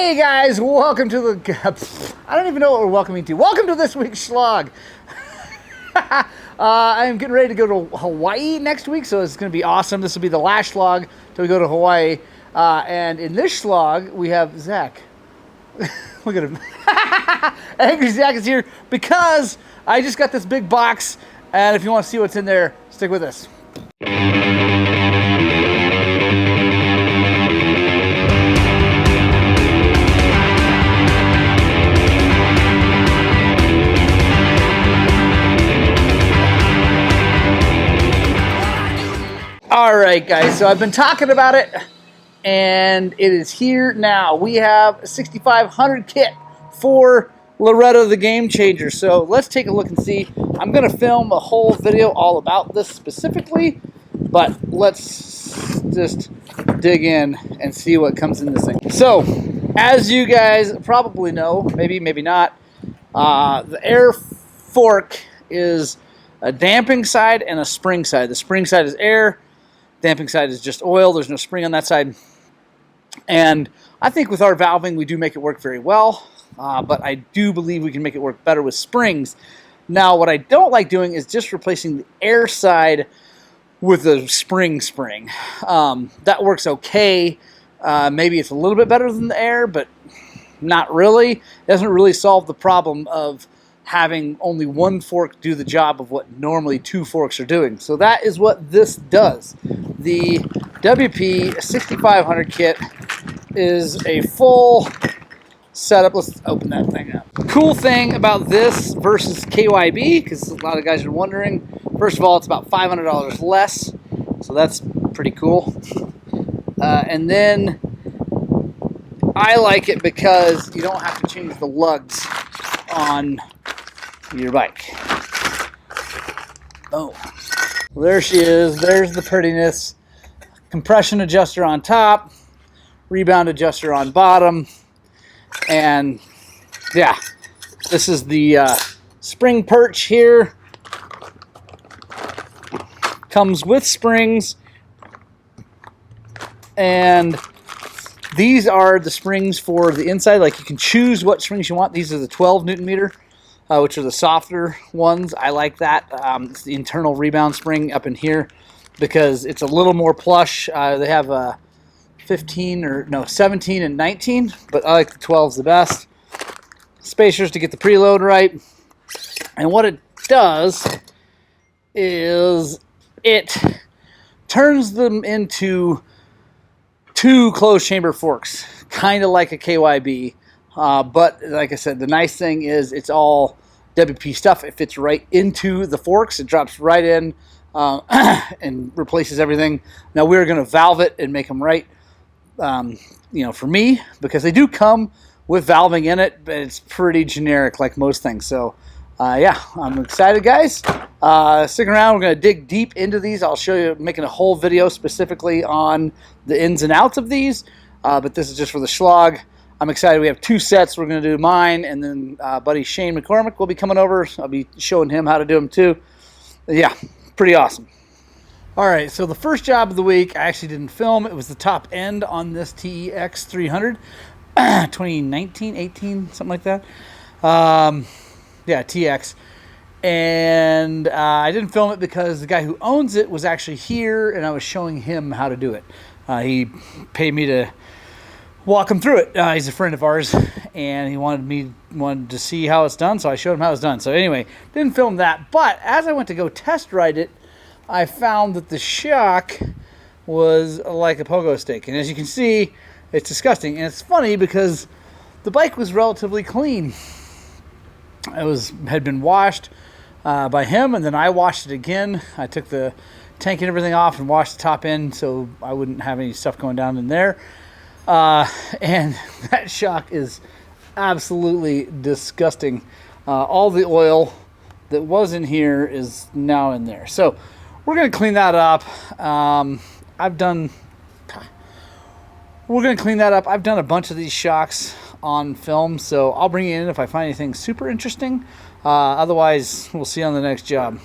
Hey guys, welcome to the... I don't even know what we're welcoming to. Welcome to this week's Shlog. I'm getting ready to go to Hawaii next week, so it's going to be awesome. This will be the last Shlog till we go to Hawaii. And in this Shlog, we have Zach. Look at him. Angry Zach is here because I just got this big box, and if you want to see what's in there, stick with us. Alright guys, so I've been talking about it, and it is here now. We have a 6500 kit for Loretto the Game Changer. So let's take a look and see. I'm going to film a whole video all about this specifically, but let's just dig in and see what comes in this thing. So, as you guys probably know, maybe not, the air fork is a damping side and a spring side. The spring side is air. Damping side is just oil. There's no spring on that side. And I think with our valving, we do make it work very well. But I do believe we can make it work better with springs. Now, what I don't like doing is just replacing the air side with a spring. That works okay. Maybe it's a little bit better than the air, but not really. It doesn't really solve the problem of having only one fork do the job of what normally two forks are doing. So that is what this does. The WP 6500 kit is a full setup. Let's open that thing up. Cool thing about this versus KYB, because a lot of guys are wondering, first of all, it's about $500 less, so that's pretty cool. And then I like it because you don't have to change the lugs on your bike. Boom. Well, there she is. There's the prettiness. Compression adjuster on top, rebound adjuster on bottom, and yeah, this is the spring perch here. Comes with springs, and these are the springs for the inside. Like, you can choose what springs you want. These are the 12 Newton meter, which are the softer ones. I like that. It's the internal rebound spring up in here because it's a little more plush. They have 17 and 19, but I like the 12s the best. Spacers to get the preload right. And what it does is it turns them into two closed chamber forks, kind of like a KYB. But like I said, the nice thing is it's all WP stuff. It fits right into the forks. It drops right in and replaces everything. Now we're going to valve it and make them right, for me, because they do come with valving in it, but it's pretty generic like most things. So yeah, I'm excited, guys. Stick around. We're going to dig deep into these. I'll show you, making a whole video specifically on the ins and outs of these, but this is just for the Shlog. I'm excited. We have two sets. We're going to do mine, and then buddy Shane McCormick will be coming over. I'll be showing him how to do them too. Yeah, pretty awesome. All right, so the first job of the week, I actually didn't film. It was the top end on this TEX 300, 2019, 18, something like that. Yeah, TX. And I didn't film it because the guy who owns it was actually here, and I was showing him how to do it. He paid me to walk him through it. He's a friend of ours, and he wanted to see how it's done, so I showed him how it's done. So anyway, didn't film that, but as I went to go test ride it, I found that the shock was like a pogo stick, and as you can see, it's disgusting. And it's funny because the bike was relatively clean. It had been washed by him, and then I washed it again. I took the tank and everything off and washed the top end so I wouldn't have any stuff going down in there. And that shock is absolutely disgusting. All the oil that was in here is now in there. So we're going to clean that up. We're going to clean that up. I've done a bunch of these shocks on film, so I'll bring you in if I find anything super interesting. Otherwise, we'll see you on the next job.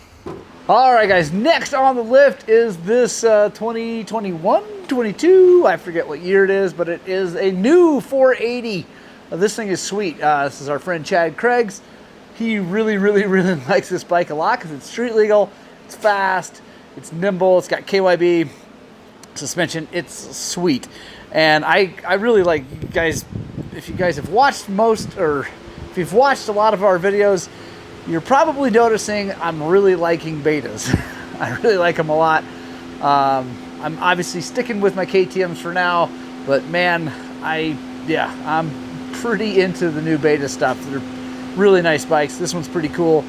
All right, guys, next on the lift is this 2021, 22, I forget what year it is, but it is a new 480. This thing is sweet. This is our friend Chad Craig's. He really likes this bike a lot because it's street legal, it's fast, it's nimble, it's got KYB suspension, it's sweet. And I really like, you guys, if you guys have watched most, or if you've watched a lot of our videos, you're probably noticing I'm really liking betas. I really like them a lot. I'm obviously sticking with my KTMs for now, but man, I'm pretty into the new beta stuff. They're really nice bikes. This one's pretty cool.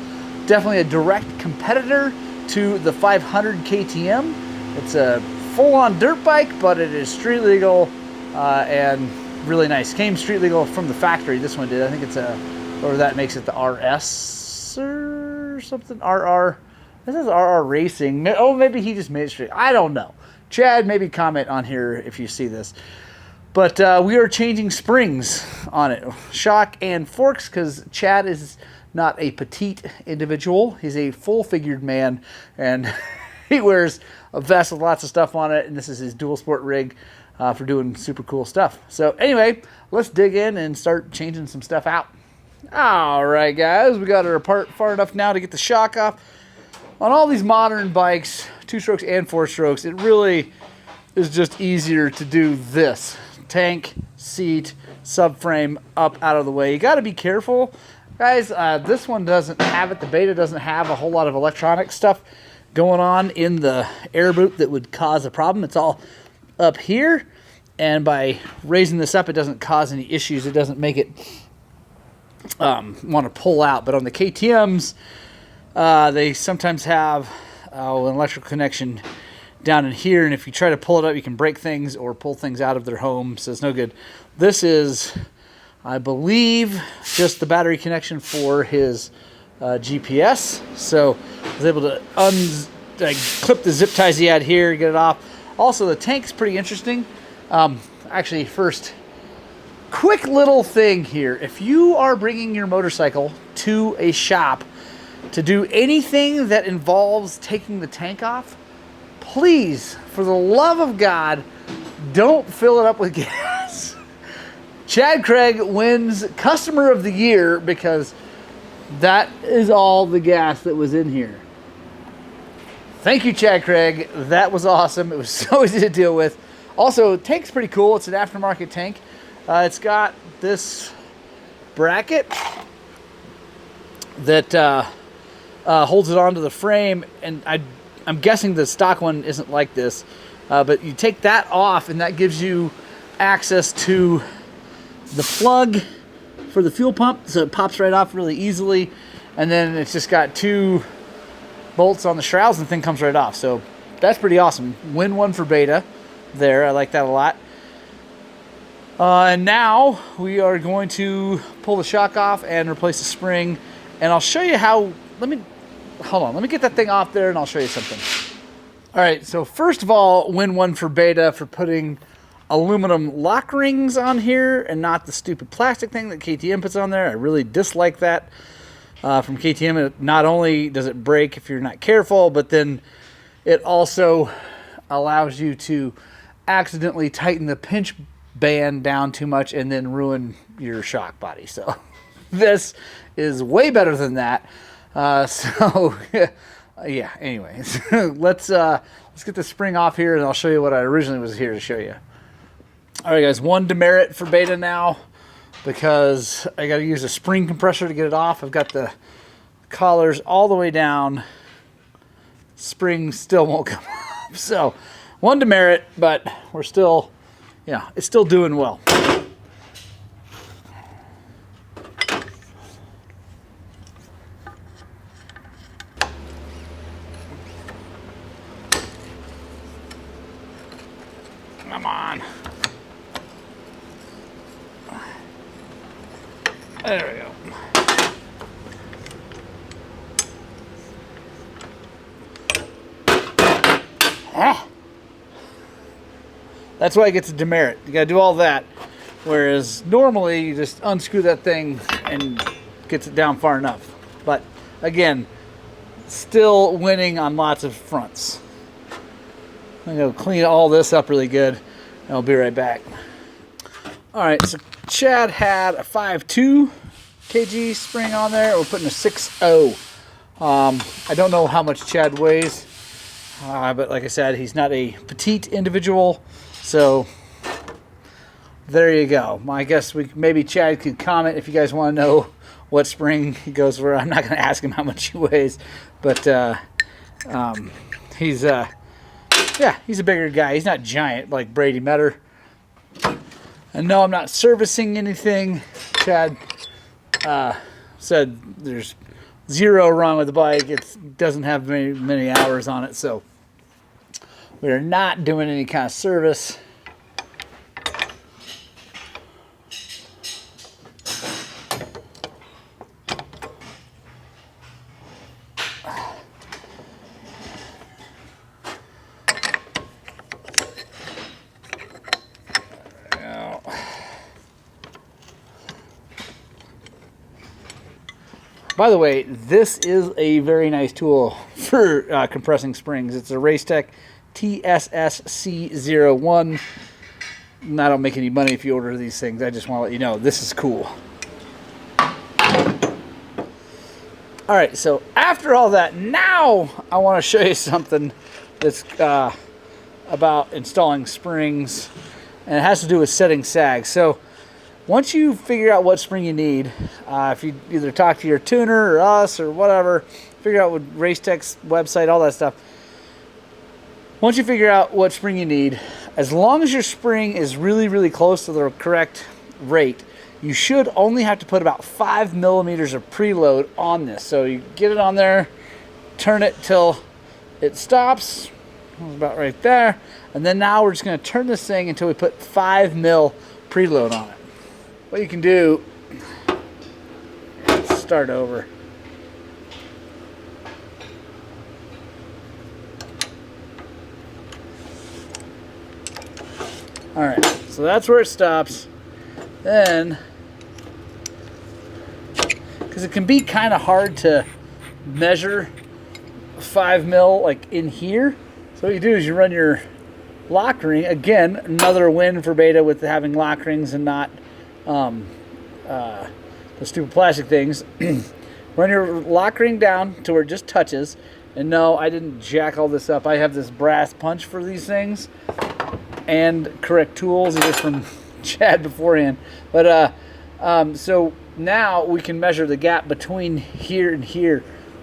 Definitely a direct competitor to the 500 KTM. It's a full-on dirt bike, but it is street legal and really nice. Came street legal from the factory. This one did. I think it's a, or that makes it the RS or something. RR. This is RR Racing. Oh, maybe he just made it straight. I don't know. Chad, maybe comment on here if you see this. But we are changing springs on it. Shock and forks, because Chad is not a petite individual. He's a full-figured man, and he wears a vest with lots of stuff on it, and this is his dual sport rig for doing super cool stuff. So anyway, let's dig in and start changing some stuff out. All right, guys, we got it apart far enough now to get the shock off. On all these modern bikes, 2-strokes and 4-strokes, it really is just easier to do this. Tank, seat, subframe, up out of the way. You got to be careful, guys. This one doesn't have it. The beta doesn't have a whole lot of electronic stuff going on in the air boot that would cause a problem. It's all up here, and by raising this up, it doesn't cause any issues. It doesn't make it want to pull out. But on the KTMs, they sometimes have an electrical connection down in here, and if you try to pull it up, you can break things or pull things out of their home, so it's no good. This is, I believe, just the battery connection for his GPS. So I was able to clip the zip ties he had here, get it off. Also, the tank's pretty interesting. Actually, first, quick little thing here. If you are bringing your motorcycle to a shop to do anything that involves taking the tank off, please, for the love of God, don't fill it up with gas. Chad Craig wins Customer of the Year because that is all the gas that was in here. Thank you, Chad Craig. That was awesome. It was so easy to deal with. Also, tank's pretty cool. It's an aftermarket tank. It's got this bracket that holds it onto the frame, and I'm guessing the stock one isn't like this, but you take that off and that gives you access to the plug for the fuel pump, so it pops right off really easily, and then it's just got 2 bolts on the shrouds and the thing comes right off. So that's pretty awesome. Win one for beta there. I like that a lot. And now we are going to pull the shock off and replace the spring, and I'll show you how. Hold on, let me get that thing off there and I'll show you something. All right, so first of all, win one for beta for putting aluminum lock rings on here and not the stupid plastic thing that KTM puts on there. I really dislike that from KTM. Not only does it break if you're not careful, but then it also allows you to accidentally tighten the pinch band down too much and then ruin your shock body. So this is way better than that. Yeah, anyways, let's get the spring off here and I'll show you what I originally was here to show you. All right, guys, one demerit for beta now because I got to use a spring compressor to get it off. I've got the collars all the way down. Spring still won't come off. So one demerit, but we're still, yeah, it's still doing well. Come on. There we go. Ah. That's why it gets a demerit. You gotta do all that. Whereas normally you just unscrew that thing and gets it down far enough. But again, still winning on lots of fronts. I'm going to clean all this up really good, and I'll be right back. All right, so Chad had a 5.2 kg spring on there. We're putting a 6.0. I don't know how much Chad weighs, but like I said, he's not a petite individual, so there you go. I guess maybe Chad could comment if you guys want to know what spring he goes for. I'm not going to ask him how much he weighs, but he's he's a bigger guy. He's not giant like Brady Metter. And no, I'm not servicing anything. Chad said there's zero wrong with the bike. It doesn't have many hours on it, so we're not doing any kind of service. By the way, this is a very nice tool for compressing springs. It's a Racetech TSSC01. I don't make any money if you order these things. I just want to let you know this is cool. All right, so after all that, now I want to show you something that's about installing springs, and it has to do with setting sag. So once you figure out what spring you need, if you either talk to your tuner or us or whatever, figure out what Racetech's website, all that stuff. Once you figure out what spring you need, as long as your spring is really, really close to the correct rate, you should only have to put about 5 millimeters of preload on this. So you get it on there, turn it till it stops, about right there, and then now we're just going to turn this thing until we put 5 mil preload on it. What you can do, start over. All right, so that's where it stops. Then, because it can be kind of hard to measure 5 mil like in here. So what you do is you run your lock ring. Again, another win for Beta with having lock rings and not the stupid plastic things. Run your lock ring down to where it just touches. And no, I didn't jack all this up. I have this brass punch for these things and correct tools either from Chad beforehand. But so now we can measure the gap between here and here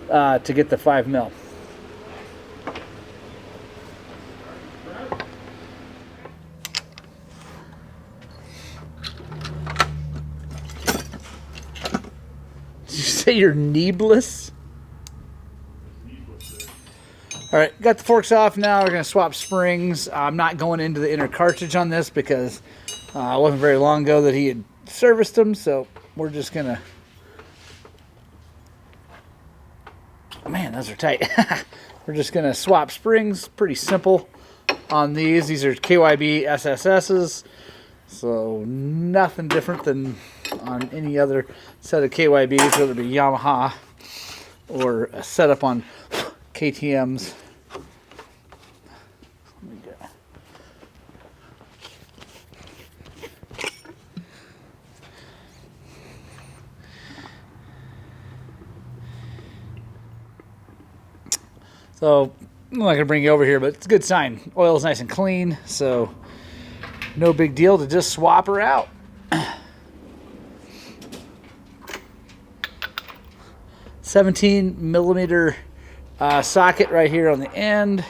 to get the 5 mil. Did you say you're kneebless? All right, got the forks off. Now we're going to swap springs. I'm not going into the inner cartridge on this because it wasn't very long ago that he had serviced them, so we're just going to... Man, those are tight. We're just going to swap springs. Pretty simple on these. These are KYB SSSs, so nothing different than on any other set of KYBs, whether it be Yamaha or a setup on KTM's. Let me go. So I'm not going to bring you over here, but it's a good sign. Oil is nice and clean, so no big deal to just swap her out. 17 millimeter socket right here on the end.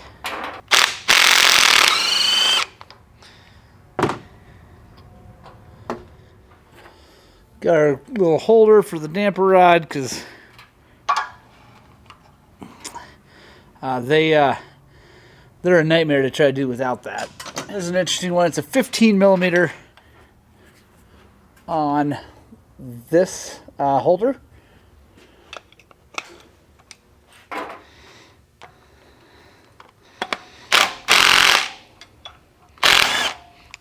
Got our little holder for the damper rod because they're a nightmare to try to do without that. This is an interesting one. It's a 15 millimeter on this holder.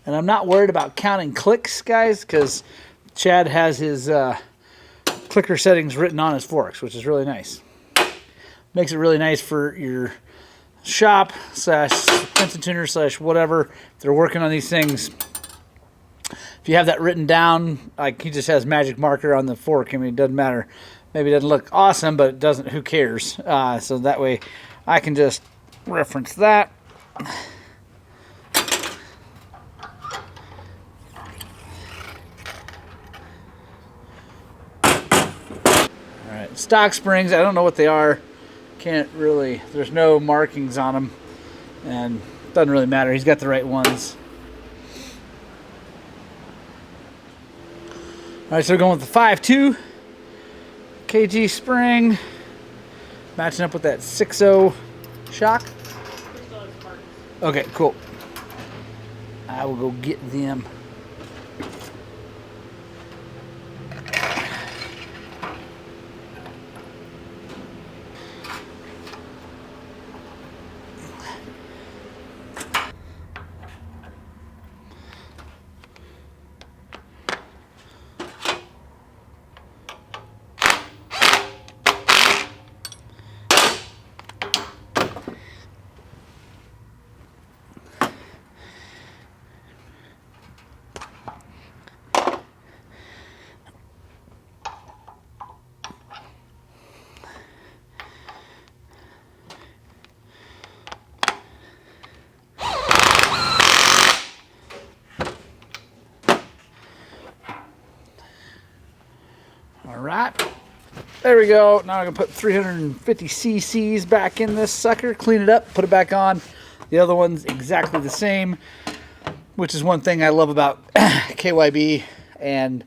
And I'm not worried about counting clicks, guys, because Chad has his clicker settings written on his forks, which is really nice. Makes it really nice for your shop / suspension tuner / whatever. If they're working on these things, if you have that written down, like he just has magic marker on the fork. I mean, it doesn't matter. Maybe it doesn't look awesome, but it doesn't. Who cares? So that way, I can just reference that. All right, stock springs. I don't know what they are. Can't really. There's no markings on them, and it doesn't really matter. He's got the right ones. All right, so we're going with the 5.2 kg spring, matching up with that 6.0 shock. Okay, cool. I will go get them. Alright, there we go. Now I'm going to put 350 cc's back in this sucker, clean it up, put it back on. The other one's exactly the same, which is one thing I love about KYB and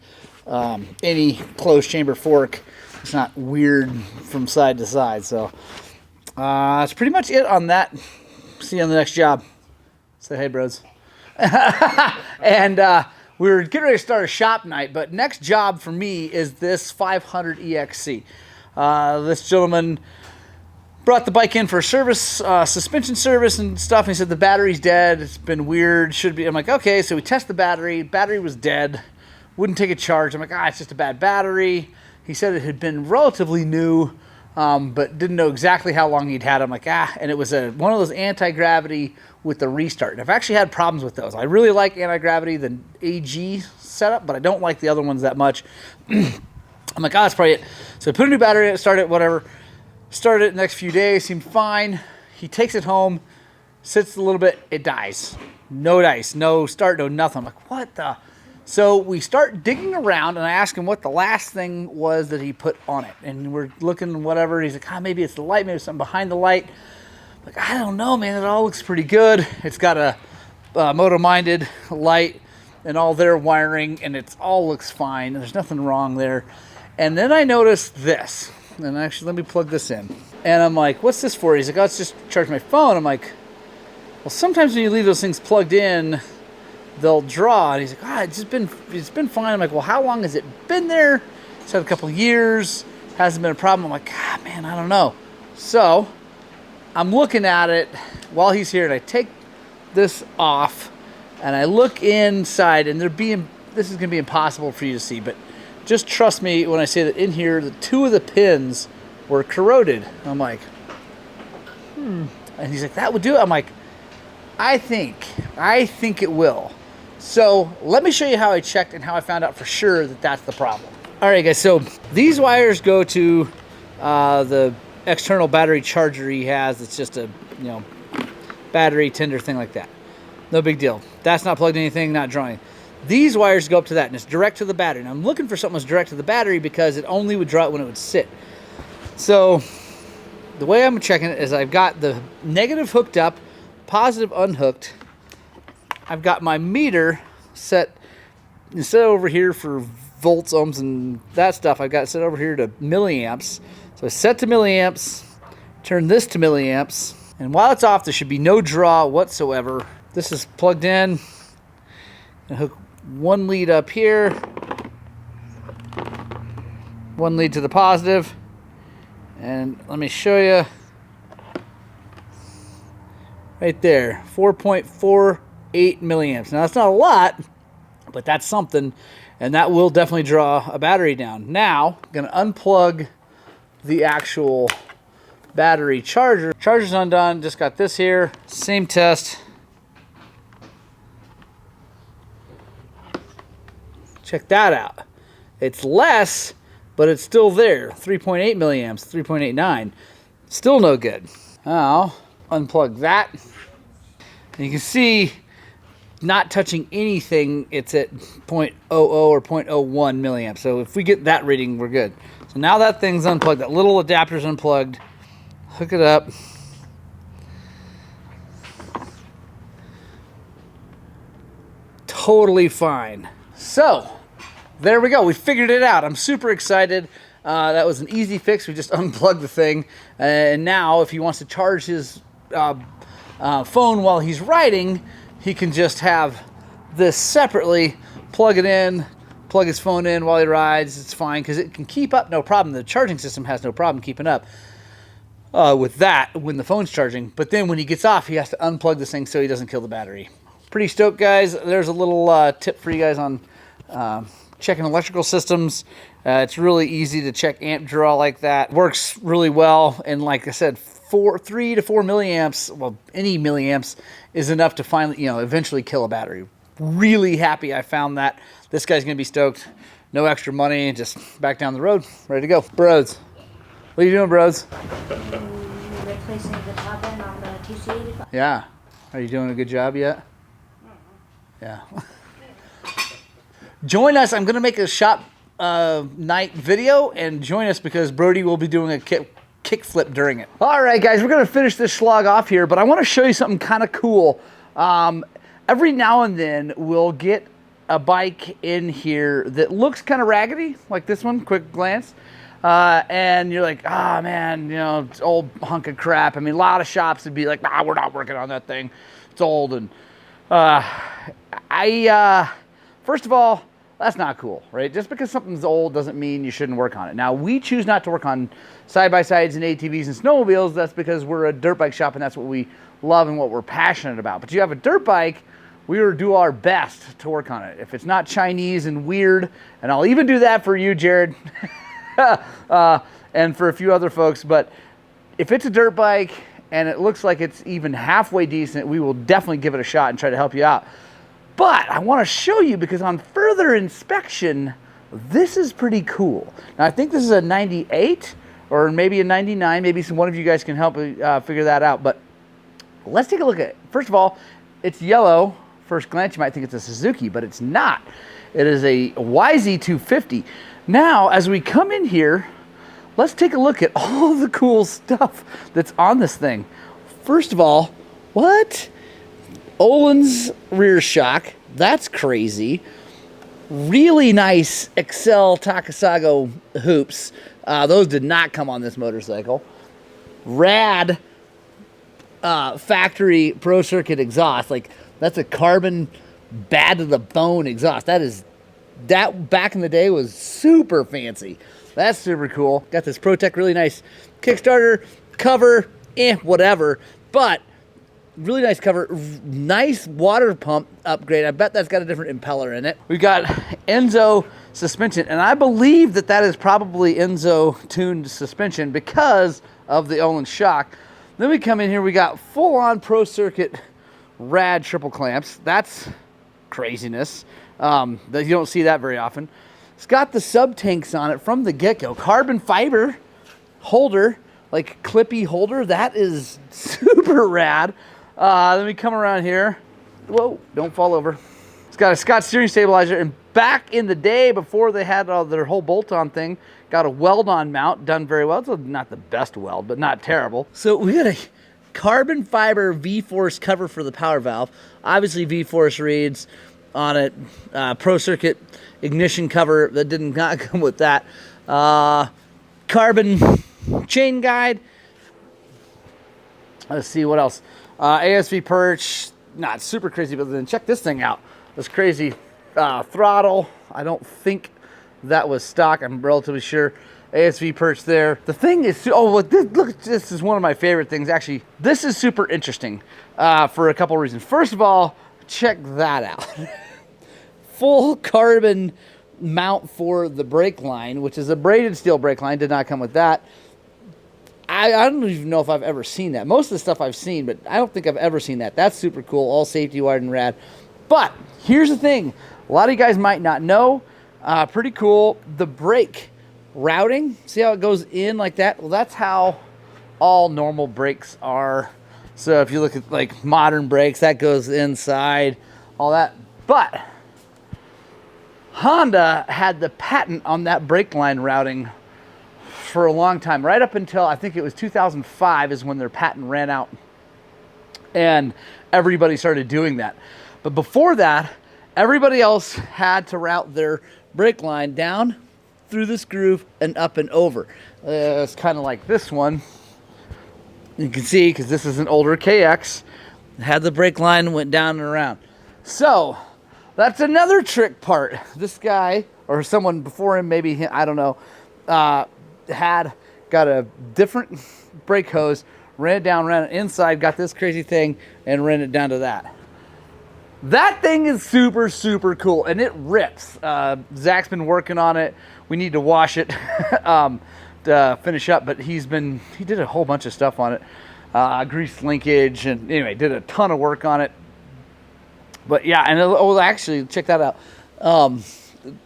any closed chamber fork. It's not weird from side to side. So that's pretty much it on that. See you on the next job. Say hey, bros. And we're getting ready to start a shop night, but next job for me is this 500 EXC. This gentleman brought the bike in for a service, suspension service and stuff. And he said the battery's dead. It's been weird. Should be. I'm like, okay. So we test the battery. Battery was dead. Wouldn't take a charge. I'm like, it's just a bad battery. He said it had been relatively new, but didn't know exactly how long he'd had it. I'm like, and it was one of those anti-gravity with the restart. And I've actually had problems with those. I really like anti-gravity, the AG setup, but I don't like the other ones that much. I'm like, that's probably it. So I put a new battery in it, started it, whatever. Started it the next few days, seemed fine. He takes it home, sits a little bit, it dies. No dice, no start, no nothing. I'm like, what the? So we start digging around, and I ask him what the last thing was that he put on it. And we're looking, whatever. He's like, maybe it's the light, maybe something behind the light. I'm like, I don't know, man. It all looks pretty good. It's got a moto-minded light and all their wiring, and it all looks fine. There's nothing wrong there. And then I noticed this. And actually, let me plug this in. And I'm like, what's this for? He's like, it's just charge my phone. I'm like, well, sometimes when you leave those things plugged in, they'll draw. And he's like, it's been fine. I'm like, well, how long has it been there? It's had a couple years. Hasn't been a problem. I'm like, man, I don't know. So I'm looking at it while he's here, and I take this off, and I look inside, and this is going to be impossible for you to see, but just trust me when I say that in here, the two of the pins were corroded. I'm like, And he's like, that would do it. I'm like, I think it will. So let me show you how I checked and how I found out for sure that that's the problem. All right, guys, so these wires go to the external battery charger he has. It's just a, battery tender thing like that. No big deal. That's not plugged in anything, not drawing. These wires go up to that, and it's direct to the battery. And I'm looking for something that's direct to the battery because it only would draw it when it would sit. So the way I'm checking it is I've got the negative hooked up, positive unhooked. I've got my meter set, instead of over here for volts, ohms, and that stuff, I've got it set over here to milliamps. So I set to milliamps, turn this to milliamps, and while it's off, there should be no draw whatsoever. This is plugged in. I hook one lead up here, one lead to the positive, and let me show you right there, 4.48 milliamps. Now that's not a lot, but that's something, and that will definitely draw a battery down. Now I'm going to unplug the actual battery charger. Charger's undone, just got this here. Same test. Check that out. It's less, but it's still there. 3.8 milliamps, 3.89. Still no good. Now, unplug that. And you can see, not touching anything, it's at 0.00 or 0.01 milliamps. So if we get that reading, we're good. So now that thing's unplugged, that little adapter's unplugged. Hook it up. Totally fine. So, there we go. We figured it out. I'm super excited. That was an easy fix. We just unplugged the thing. And now, if he wants to charge his phone while he's riding, he can just have this separately, plug it in, plug his phone in while he rides. It's fine because it can keep up, no problem. The charging system has no problem keeping up with that when the phone's charging. But then when he gets off, he has to unplug this thing so he doesn't kill the battery. Pretty stoked, guys. There's a little tip for you guys on checking electrical systems. It's really easy to check amp draw like that. Works really well, and like I said, 3 to 4 milliamps, well, any milliamps is enough to finally, eventually kill a battery. Really happy I found that. This guy's gonna be stoked. No extra money, just back down the road, ready to go. Brods, what are you doing, Brods? Replacing the top end on the TC85. Yeah. Are you doing a good job yet? Yeah. Join us. I'm going to make a shop night video, and join us because Brody will be doing a kick flip during it. All right, guys, we're going to finish this Shlog off here, but I want to show you something kind of cool. Every now and then, we'll get a bike in here that looks kind of raggedy, like this one, quick glance. And you're like, oh man, it's old hunk of crap. I mean, a lot of shops would be like, nah, we're not working on that thing. It's old. And first of all, that's not cool, right? Just because something's old doesn't mean you shouldn't work on it. Now, we choose not to work on side-by-sides and ATVs and snowmobiles. That's because we're a dirt bike shop and that's what we love and what we're passionate about. But you have a dirt bike, we will do our best to work on it. If it's not Chinese and weird, and I'll even do that for you, Jared, and for a few other folks, but if it's a dirt bike and it looks like it's even halfway decent, we will definitely give it a shot and try to help you out. But I want to show you because on further inspection, this is pretty cool. Now, I think this is a 98 or maybe a 99. Maybe one of you guys can help figure that out. But let's take a look at it. First of all, it's yellow. First glance, you might think it's a Suzuki, but it's not. It is a YZ250. Now, as we come in here, let's take a look at all the cool stuff that's on this thing. First of all, what? Olin's rear shock. That's crazy. Really nice Excel Takasago hoops. Those did not come on this motorcycle. Rad factory Pro Circuit exhaust. Like, that's a carbon bad to the bone exhaust. That back in the day was super fancy. That's super cool. Got this ProTech really nice Kickstarter cover, whatever. But really nice cover, nice water pump upgrade. I bet that's got a different impeller in it. We've got Enzo suspension, and I believe that is probably Enzo tuned suspension because of the Olin shock. Then we come in here, we got full-on Pro Circuit rad triple clamps. That's craziness. You don't see that very often. It's got the sub tanks on it from the get-go. Carbon fiber holder, like clippy holder. That is super rad. Then we come around here. Whoa, don't fall over. It's got a Scott steering stabilizer, and back in the day before they had their whole bolt-on thing, got a weld-on mount, done very well. It's not the best weld, but not terrible. So we got a carbon fiber V-Force cover for the power valve. Obviously V-Force reads on it. Pro Circuit ignition cover that did not come with that. Carbon chain guide. Let's see what else. ASV perch, not super crazy, but then check this thing out. This crazy throttle. I don't think that was stock. I'm relatively sure. ASV perch there. The thing is, look, this is one of my favorite things. Actually, this is super interesting for a couple reasons. First of all, check that out. Full carbon mount for the brake line, which is a braided steel brake line. Did not come with that. I don't even know if I've ever seen that. Most of the stuff I've seen, but I don't think I've ever seen that. That's super cool. All safety wired and rad. But here's the thing. A lot of you guys might not know. Pretty cool. The brake routing. See how it goes in like that? Well, that's how all normal brakes are. So if you look at like modern brakes, that goes inside, all that. But Honda had the patent on that brake line routing for a long time, right up until I think it was 2005 is when their patent ran out and everybody started doing that. But before that, everybody else had to route their brake line down through this groove and up and over. It's kind of like this one. You can see, because this is an older KX, had the brake line, went down and around. So that's another trick part. This guy, or someone before him, maybe him, I don't know, had got a different brake hose, ran it down, ran it inside, got this crazy thing, and ran it down to that. That thing is super, super cool, and it rips. Zach's been working on it. We need to wash it to finish up, but he did a whole bunch of stuff on it. Grease linkage, and anyway, did a ton of work on it. But yeah, and actually, check that out.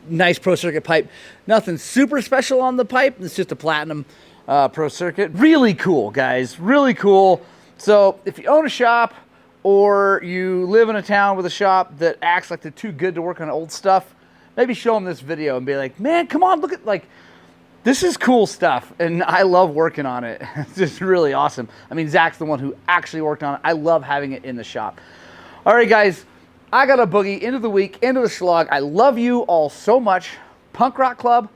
Nice Pro Circuit pipe. Nothing super special on the pipe. It's just a platinum Pro Circuit. Really cool, guys. Really cool. So if you own a shop or you live in a town with a shop that acts like they're too good to work on old stuff, maybe show them this video and be like, man, come on, look at, like, this is cool stuff, and I love working on it. It's just really awesome. I mean, Zach's the one who actually worked on it. I love having it in the shop. All right, guys. I got a boogie into the week, into the Shlog. I love you all so much. Punk Rock Club,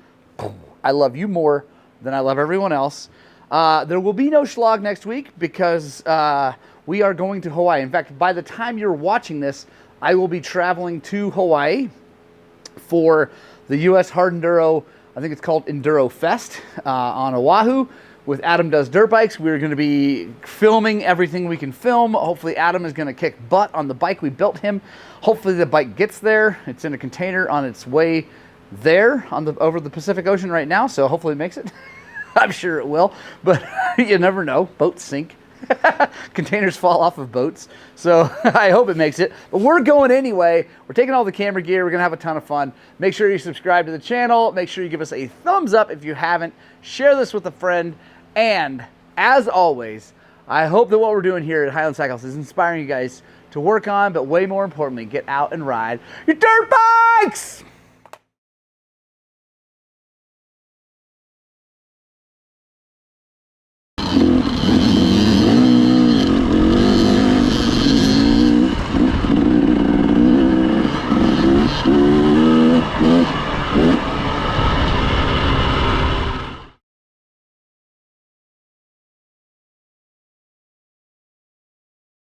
I love you more than I love everyone else. There will be no Shlog next week because we are going to Hawaii. In fact, by the time you're watching this, I will be traveling to Hawaii for the U.S. Hard Enduro, I think it's called Enduro Fest on Oahu. With Adam Does Dirt Bikes, we're going to be filming everything we can film. Hopefully Adam is going to kick butt on the bike we built him. Hopefully the bike gets there. It's in a container on its way there over the Pacific Ocean right now, so hopefully it makes it. I'm sure it will, but you never know. Boats sink. Containers fall off of boats, so I hope it makes it. But we're going anyway. We're taking all the camera gear. We're going to have a ton of fun. Make sure you subscribe to the channel. Make sure you give us a thumbs up if you haven't. Share this with a friend. And as always, I hope that what we're doing here at Highland Cycles is inspiring you guys to work on, but way more importantly, get out and ride your dirt bikes!